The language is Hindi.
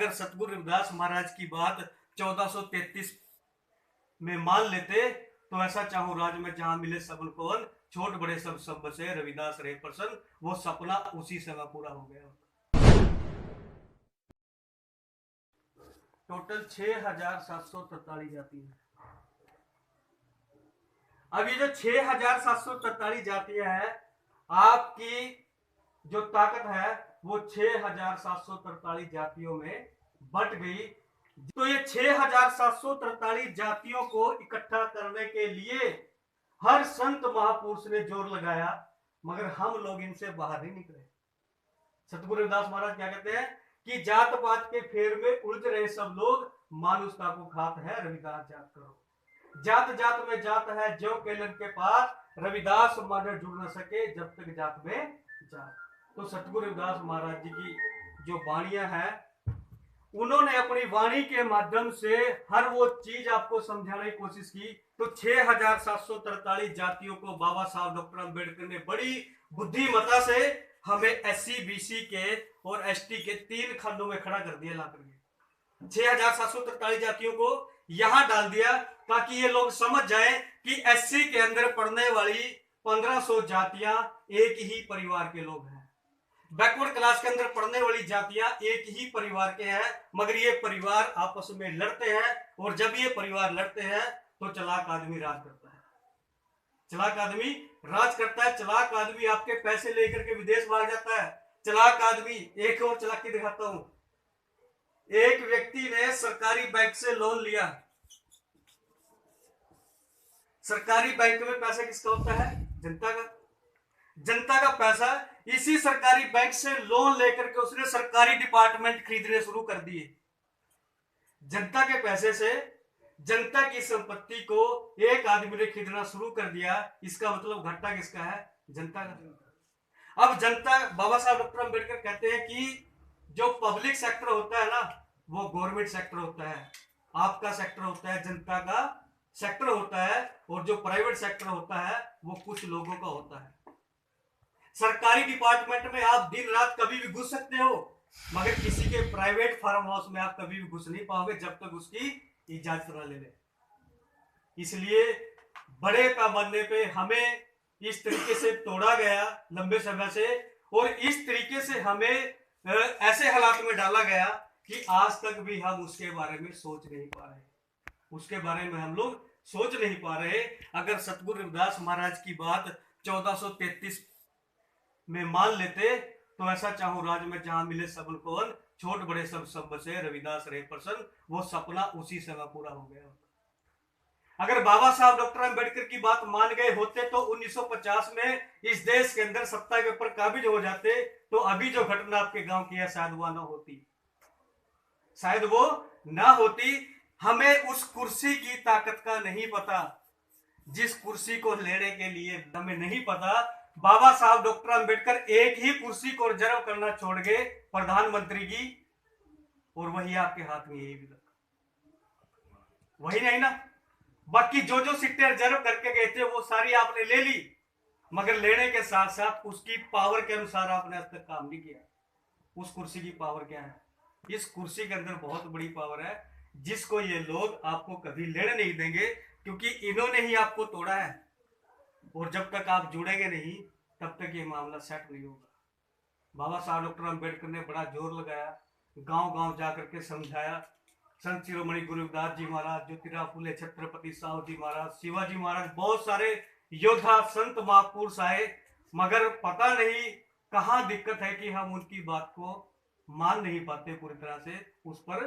अगर सतगुरु रविदास महाराज की बात 1433 में मान लेते तो ऐसा चाहूं राज में जहां मिले सबन पवन, छोट बड़े सब बसे, रविदास रहे प्रसन्न, वो सपना उसी समय पूरा हो गया। टोटल 6743 जाति है। अब ये जो 6743 जातियां हैं, आपकी जो ताकत है वो 6743 जातियों में बट गई। तो ये 6743 जातियों को इकट्ठा करने के लिए हर संत महापुरुष ने जोर लगाया, मगर हम लोग इनसे बाहर नहीं निकले। सतगुरु रविदास महाराज क्या कहते हैं कि जात पात के फेर में उलझ रहे सब लोग, मानुषता को खात है रविदास जात करो। जात जात में जात है जो केलन के पास, रविदास माने जुड़ न सके जब तक जात में जात। तो सतगुरु रविदास महाराज जी की जो वाणियां हैं, उन्होंने अपनी वाणी के माध्यम से हर वो चीज आपको समझाने की कोशिश की। तो 6743 जातियों को बाबा साहब डॉक्टर अंबेडकर ने बड़ी बुद्धिमता से हमें एससी बीसी के और एसटी के 3 खंडों में खड़ा कर दिया। ला करके 6743 जातियों को यहां डाल दिया ताकि ये लोग समझ जाएं कि एससी के अंदर पढ़ने वाली 1500 जातियां एक ही परिवार के लोग हैं। बैकवर्ड क्लास के अंदर पढ़ने वाली जातियां एक ही परिवार के हैं, मगर ये परिवार आपस में लड़ते हैं, और जब ये परिवार लड़ते हैं तो चालाक आदमी राज करता है। चालाक आदमी राज करता है। चालाक आदमी आपके पैसे लेकर के विदेश भाग जाता है। चालाक आदमी, एक और चालाकी दिखाता हूं। एक व्यक्ति ने सरकारी बैंक से लोन लिया। सरकारी बैंक में पैसा किसका होता है? जनता का। जनता का पैसा, इसी सरकारी बैंक से लोन लेकर के उसने सरकारी डिपार्टमेंट खरीदने शुरू कर दिए। जनता के पैसे से जनता की संपत्ति को एक आदमी ने खरीदना शुरू कर दिया। इसका मतलब घाटा किसका है? जनता का। अब जनता, बाबा साहब डॉक्टर अंबेडकर कहते हैं कि जो पब्लिक सेक्टर होता है ना, वो गवर्नमेंट सेक्टर होता है, आपका सेक्टर होता है, जनता का सेक्टर होता है, और जो प्राइवेट सेक्टर होता है वो कुछ लोगों का होता है। सरकारी डिपार्टमेंट में आप दिन रात कभी भी घुस सकते हो, मगर किसी के प्राइवेट फार्म हाउस में आप कभी भी घुस नहीं पाओगे जब तक उसकी इजाजत ना ले ले। इसलिए बड़े पैमाने पे हमें इस तरीके से तोड़ा गया लंबे समय से, और इस तरीके से हमें ऐसे हालात में डाला गया कि आज तक भी हम उसके बारे में सोच नहीं पा रहे। उसके बारे में हम लोग सोच नहीं पा रहे। अगर सतगुरु रविदास महाराज की बात 1433 में मान लेते तो ऐसा चाहूं राज में जहां मिले सबन पवन, छोट बड़े सब बसे, रविदास रहे प्रसन्न, वो सपना उसी समय पूरा हो गया। अगर बाबा साहब डॉक्टर अंबेडकर की बात मान गए होते तो 1950 में इस देश के अंदर सत्ता के ऊपर काबिज हो जाते, तो अभी जो घटना आपके गांव की है शायद वो ना होती, शायद वो ना होती। हमें उस कुर्सी की ताकत का नहीं पता, जिस कुर्सी को लेने के लिए हमें नहीं पता। बाबा साहब डॉक्टर अंबेडकर एक ही कुर्सी को रिजर्व करना छोड़ गए, प्रधानमंत्री की, और वही आपके हाथ में यही भी वही नहीं ना। बाकी जो जो सीटें रिजर्व करके गए थे वो सारी आपने ले ली, मगर लेने के साथ साथ उसकी पावर के अनुसार आपने आज तक काम नहीं किया। उस कुर्सी की पावर क्या है? इस कुर्सी के अंदर बहुत बड़ी पावर है, जिसको ये लोग आपको कभी लेने नहीं देंगे, क्योंकि इन्होंने ही आपको तोड़ा है, और जब तक आप जुड़ेंगे नहीं तब तक ये मामला सेट नहीं होगा। बाबा साहब डॉक्टर अंबेडकर ने बड़ा जोर लगाया, गांव गांव जाकर के समझाया। संत शिरोमणि गुरु रविदास जी महाराज, ज्योतिराव फुले, छत्रपति साहू जी महाराज, शिवाजी महाराज, बहुत सारे योद्धा संत महापुरुष आए, मगर पता नहीं कहां दिक्कत है कि हम उनकी बात को मान नहीं पाते, पूरी तरह से उस पर